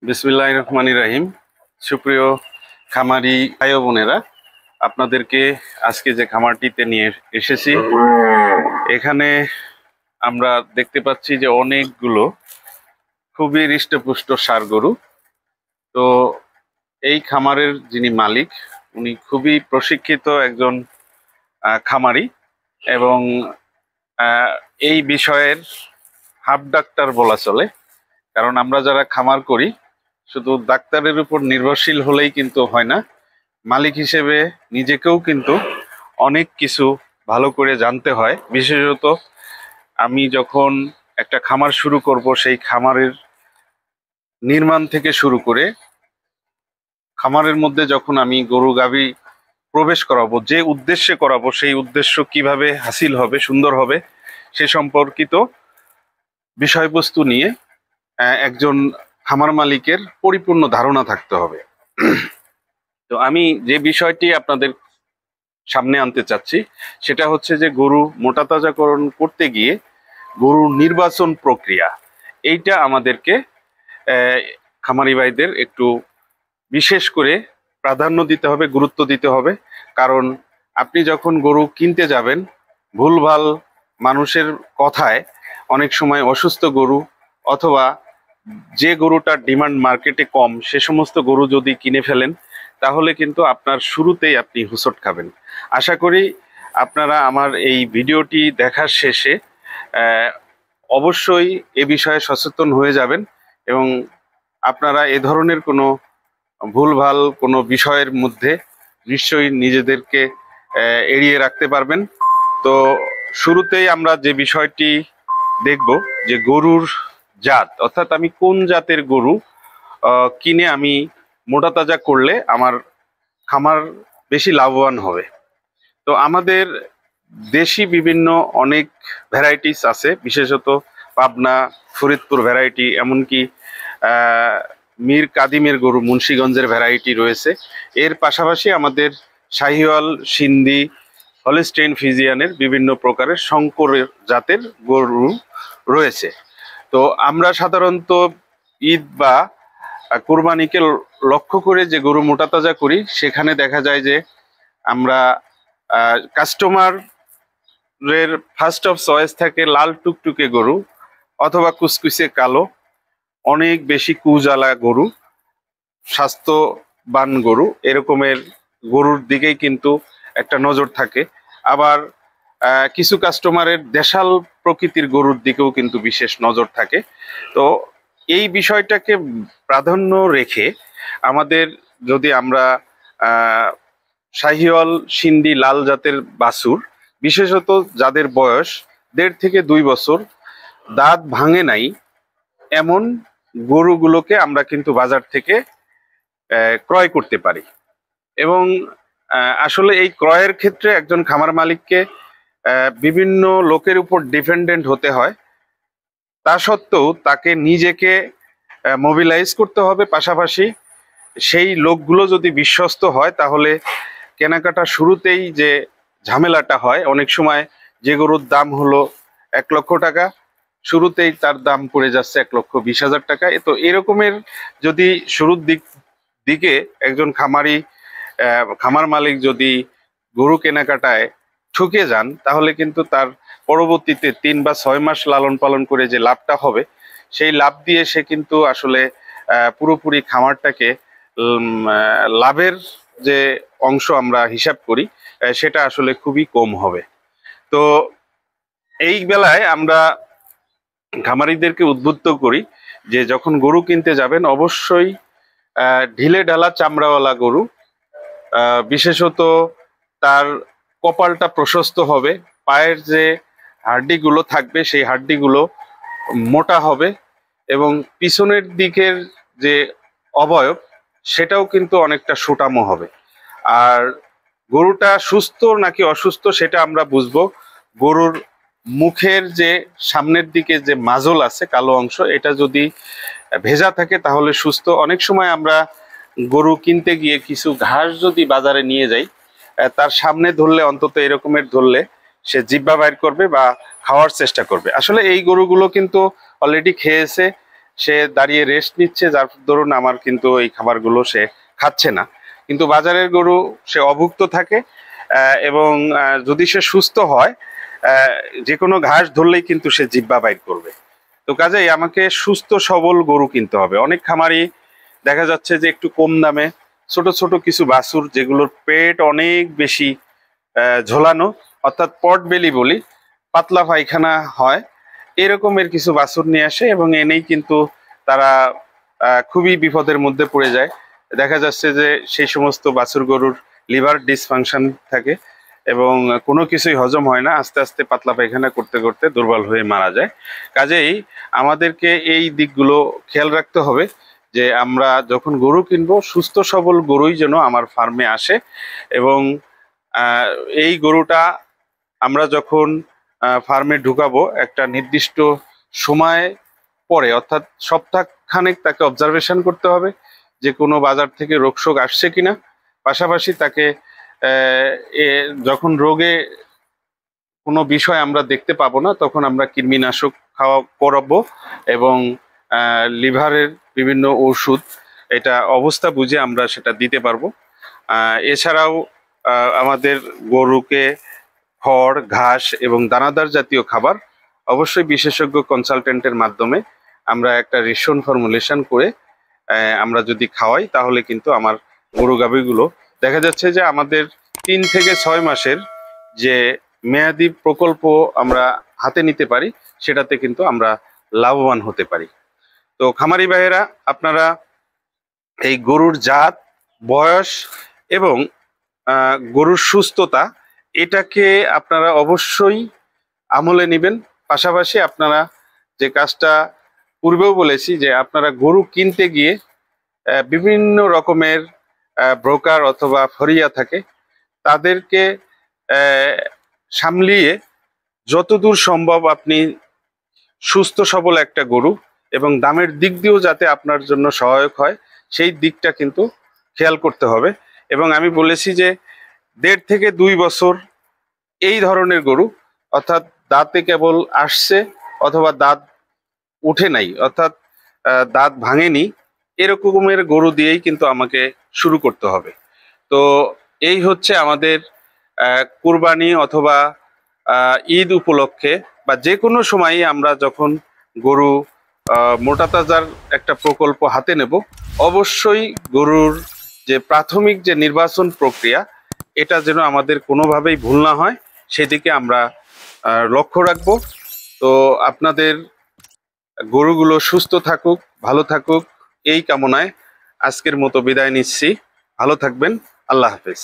বিসমিল্লাহির রহমানির রহিম। সুপ্রিয় খামারি ভাই ও বোনেরা, আপনাদেরকে আজকে যে খামারটিতে নিয়ে এসেছি, এখানে আমরা দেখতে পাচ্ছি যে অনেকগুলো খুবই হৃষ্টপুষ্ট ষাঁড় গরু। তো এই খামারের যিনি মালিক, উনি খুবই প্রশিক্ষিত একজন খামারি এবং আহ, এই বিষয়ের হাফ ডাক্তার বলা চলে। কারণ আমরা যারা খামার করি, শুধু ডাক্তারের উপর নির্ভরশীল হলেই কিন্তু হয় না, মালিক হিসেবে নিজেকেও কিন্তু অনেক কিছু ভালো করে জানতে হয়। বিশেষত আমি যখন একটা খামার শুরু করব, সেই খামারের নির্মাণ থেকে শুরু করে খামারের মধ্যে যখন আমি গরু গাভী প্রবেশ করাবো, যে উদ্দেশ্যে করাবো, সেই উদ্দেশ্য কিভাবে হাসিল হবে, সুন্দর হবে, সে সম্পর্কিত বিষয়বস্তু নিয়ে একজন খামার মালিকের পরিপূর্ণ ধারণা থাকতে হবে। তো আমি যে বিষয়টি আপনাদের সামনে আনতে চাচ্ছি, সেটা হচ্ছে যে গরু মোটা তাজাকরণ করতে গিয়ে গরুর নির্বাচন প্রক্রিয়া, এইটা আমাদেরকে খামারি ভাইদের একটু বিশেষ করে প্রাধান্য দিতে হবে, গুরুত্ব দিতে হবে। কারণ আপনি যখন গরু কিনতে যাবেন, ভুলভাল মানুষের কথায় অনেক সময় অসুস্থ গরু অথবা যে গরুটার ডিমান্ড মার্কেটে কম, সে সমস্ত গরু যদি কিনে ফেলেন, তাহলে কিন্তু আপনার শুরুতেই আপনি হোঁচট খাবেন। আশা করি আপনারা আমার এই ভিডিওটি দেখার শেষে অবশ্যই এ বিষয়ে সচেতন হয়ে যাবেন এবং আপনারা এ ধরনের কোনো ভুলভাল কোনো বিষয়ের মধ্যে নিশ্চয়ই নিজেদেরকে এড়িয়ে রাখতে পারবেন। তো শুরুতেই আমরা যে বিষয়টি দেখব, যে গরুর জাত, অর্থাৎ আমি কোন জাতের গরু কিনে আমি মোটা তাজা করলে আমার খামার বেশি লাভবান হবে। তো আমাদের দেশি বিভিন্ন অনেক ভ্যারাইটিস আছে, বিশেষত পাবনা, ফরিদপুর ভ্যারাইটি, এমনকি মীর কাদিমের গরু, মুন্সিগঞ্জের ভ্যারাইটি রয়েছে। এর পাশাপাশি আমাদের শাহিওয়াল, সিন্ধি, হলিস্টেইন ফিজিয়ানের বিভিন্ন প্রকারের শঙ্করের জাতের গরু রয়েছে। তো আমরা সাধারণত ঈদ বা কোরবানিকে লক্ষ্য করে যে গরু মোটা তাজা করি, সেখানে দেখা যায় যে আমরা কাস্টমারের ফার্স্ট অফ চয়েস থাকে লাল টুকটুকে গরু অথবা কুচকুচে কালো, অনেক বেশি কুজালা গরু, স্বাস্থ্যবান গরু, এরকমের গরুর দিকেই কিন্তু একটা নজর থাকে। আবার কিছু কাস্টমারের দেশাল প্রকৃতির গরুর দিকেও কিন্তু বিশেষ নজর থাকে। তো এই বিষয়টাকে প্রাধান্য রেখে আমাদের, যদি আমরা শাহিওয়াল, সিন্ধি, লাল জাতের বাছুর, বিশেষত যাদের বয়স 1.5 থেকে 2 বছর, দাঁত ভাঙে নাই, এমন গরুগুলোকে আমরা কিন্তু বাজার থেকে ক্রয় করতে পারি। এবং আসলে এই ক্রয়ের ক্ষেত্রে একজন খামার মালিককে বিভিন্ন লোকের উপর ডিপেন্ডেন্ট হতে হয়। তা সত্ত্বেও তাকে নিজেকে মোবিলাইজ করতে হবে। পাশাপাশি সেই লোকগুলো যদি বিশ্বস্ত হয়, তাহলে কেনাকাটা শুরুতেই যে ঝামেলাটা হয়, অনেক সময় যে গরুর দাম হলো 1 লক্ষ টাকা, শুরুতেই তার দাম পড়ে যাচ্ছে 1,20,000 টাকা। তো এরকমের যদি শুরুর দিকে একজন খামার মালিক যদি গরু কেনাকাটায় ঠকে যান, তাহলে কিন্তু তার পরবর্তীতে 3 বা 6 মাস লালন পালন করে যে লাভটা হবে, সেই লাভ দিয়ে সে কিন্তু আসলে পুরোপুরি খামারটাকে লাভের যে অংশ আমরা হিসাব করি, সেটা আসলে খুবই কম হবে। তো এই বেলায় আমরা খামারিদেরকে উদ্বুদ্ধ করি যে যখন গরু কিনতে যাবেন, অবশ্যই ঢিলে ঢালা চামড়াওয়ালা গরু, বিশেষত তার কপালটা প্রশস্ত হবে, পায়ের যে হাড্ডিগুলো থাকবে সেই হাড্ডিগুলো মোটা হবে এবং পিছনের দিকের যে অবয়ব, সেটাও কিন্তু অনেকটা সুঠামো হবে। আর গরুটা সুস্থ নাকি অসুস্থ সেটা আমরা বুঝবো গরুর মুখের যে সামনের দিকে যে মাজল আছে, কালো অংশ, এটা যদি ভেজা থাকে তাহলে সুস্থ। অনেক সময় আমরা গরু কিনতে গিয়ে কিছু ঘাস যদি বাজারে নিয়ে যাই, তার সামনে ধরলে, অন্তত এরকমের ধরলে, সে জিহ্বা বাইর করবে বা খাওয়ার চেষ্টা করবে। আসলে এই গরুগুলো কিন্তু অলরেডি খেয়েছে, সে দাঁড়িয়ে রেস্ট নিচ্ছে, যার দরুন আমার কিন্তু এই খাবারগুলো সে খাচ্ছে না। কিন্তু বাজারের গরু সে অভুক্ত থাকে, এবং যদি সে সুস্থ হয় যে কোনো ঘাস ধরলেই কিন্তু সে জিহ্বা বাইর করবে। তো কাজেই আমাকে সুস্থ সবল গরু কিনতে হবে। অনেক খামারি দেখা যাচ্ছে যে একটু কম দামে ছোট ছোট কিছু বাছুর, যেগুলোর পেট অনেক বেশি ঝোলানো, অর্থাৎ পট বেলি বলি, পাতলা পায়খানা হয়, এরকমের কিছু বাছুর নিয়ে আসে এবং এনেই কিন্তু তারা খুবই বিপদের মধ্যে পড়ে যায়। দেখা যাচ্ছে যে সেই সমস্ত বাছুর গরুর লিভার ডিসফাংশন থাকে এবং কোনো কিছুই হজম হয় না, আস্তে আস্তে পাতলা পায়খানা করতে করতে দুর্বল হয়ে মারা যায়। কাজেই আমাদেরকে এই দিকগুলো খেয়াল রাখতে হবে যে আমরা যখন গরু কিনবো, সুস্থ সবল গরুই যেন আমার ফার্মে আসে। এবং এই গরুটা আমরা যখন ফার্মে ঢুকাবো একটা নির্দিষ্ট সময় পরে, অর্থাৎ সপ্তাহখানেক তাকে অবজারভেশন করতে হবে যে কোনো বাজার থেকে রোগশোক আসছে কিনা। পাশাপাশি তাকে যখন রোগে কোনো বিষয় আমরা দেখতে পাবো না, তখন আমরা কৃমিনাশক করাবো এবং লিভারের বিভিন্ন ওষুধ এটা অবস্থা বুঝে আমরা সেটা দিতে পারবো। এছাড়াও আমাদের গরুকে খড়, ঘাস এবং দানাদার জাতীয় খাবার অবশ্যই বিশেষজ্ঞ কনসালটেন্টের মাধ্যমে আমরা একটা রেশন ফর্মুলেশন করে আমরা যদি খাওয়াই, তাহলে কিন্তু আমার গরু গাভীগুলো দেখা যাচ্ছে যে আমাদের 3 থেকে 6 মাসের যে মেয়াদি প্রকল্প আমরা হাতে নিতে পারি, সেটাতে কিন্তু আমরা লাভবান হতে পারি। তো খামারি ভাইয়েরা, আপনারা এই গরুর জাত, বয়স এবং গরুর সুস্থতা এটাকে আপনারা অবশ্যই আমলে নেবেন। পাশাপাশি আপনারা যে কাজটা পূর্বেও বলেছি যে আপনারা গরু কিনতে গিয়ে বিভিন্ন রকমের ব্রোকার অথবা ফরিয়া থাকে, তাদেরকে সামলিয়ে যতদূর সম্ভব আপনি সুস্থ সবল একটা গরু এবং দামের দিক দিয়েও যাতে আপনার জন্য সহায়ক হয়, সেই দিকটা কিন্তু খেয়াল করতে হবে। এবং আমি বলেছি যে 1.5 থেকে 2 বছর এই ধরনের গরু, অর্থাৎ দাঁতে কেবল আসছে অথবা দাঁত উঠে নাই, অর্থাৎ দাঁত ভাঙেনি, এরকমের গরু দিয়েই কিন্তু আমাকে শুরু করতে হবে। তো এই হচ্ছে আমাদের কুরবানি অথবা ঈদ উপলক্ষে বা যে কোনো সময়ই আমরা যখন গরু মোটা তাজার একটা প্রকল্প হাতে নেব, অবশ্যই গরুর যে প্রাথমিক যে নির্বাচন প্রক্রিয়া, এটা যেন আমাদের কোনোভাবেই ভুল না হয়, সেদিকে আমরা লক্ষ্য রাখবো। তো আপনাদের গরুগুলো সুস্থ থাকুক, ভালো থাকুক, এই কামনায় আজকের মতো বিদায় নিচ্ছি। ভালো থাকবেন। আল্লাহ হাফেজ।